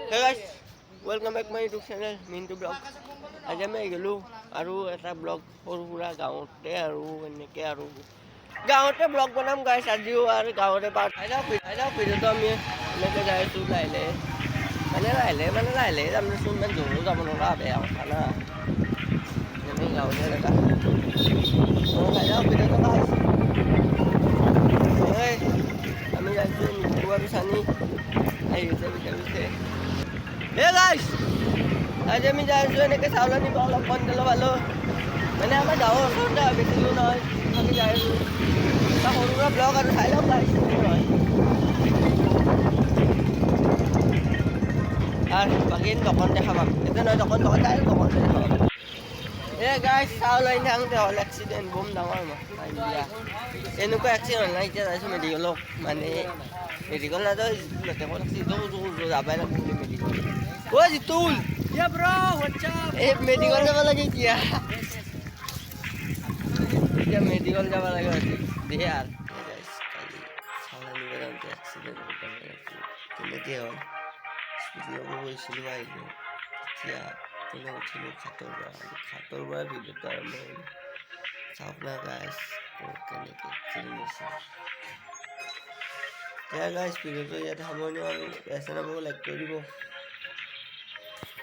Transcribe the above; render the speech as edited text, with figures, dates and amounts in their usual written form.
Hey guys, welcome back my YouTube channel, Mintu Blog. আজি আমি গ'লোঁ আৰু এটা ব্লগ সৰু সুৰা গাঁৱতে আৰু এনেকৈ আৰু গাঁৱতে ব্লগ বনাম গাইছ আজিও আৰু গাঁৱতে পাৰ চাই যাওক ভিডিঅ'টো আমি এনেকৈ যাই আছোঁ লাহে লাহে যামচোন ইমান জোৰো যাব নোৱাৰা বেয়া কথা না এনেই গাঁৱতে এনেকুৱা চাই যাওক ভিডিঅ'টো গাইছ আমি যাইছোঁ মিঠু আৰু চানি আহি গৈছে পিছে Hey guys! আজি আমি যাই আছোঁ এনেকৈ চাউল আনিব অলপ কণডেলো পালোঁ মানে আমাৰ গাঁৱৰ ওচৰতে বেছি দূৰ নহয় আমি যাই আছোঁ এটা সৰু সুৰা ব্লগ আৰু চাই লওক গাইছ নহয় আৰু বাকী দোকান দেখা পাম এতিয়া নহয় দোকান যাই দোকান দেখা পাম গাইছ চাউল আনি থাকোঁতে হ'ল এক্সিডেণ্ট বম ডাঙৰ দিয়া এনেকুৱা এক্সিডেণ্ট নাই এতিয়া যাইছোঁ মেডিকেলক মানে মেডিকেল নাযাওঁ যাবাই লাগিব মেডিকেল ও Jitul Yeah bro, what's up? Medical যাব লাগে এতিয়া মেডিকেল যাব লাগে দে আর এক্সিডেণ্ট কেনেকৈ হ'ল স্কুটি ল'ব গৈছিলোঁ আহিলোঁ এতিয়া কোনে উঠিলোঁ খাটৰ পৰা ভিডিঅ'টো আৰম্ভ কৰিলোঁ চাওক না গাইছ কেনেকৈ এক্সিডেণ্ট হৈছে এতিয়া গাইছ ভিডিঅ'টো ইয়াতে সামৰণি আৰু বেয়া চেনেলবোৰ লাইক কৰি দিব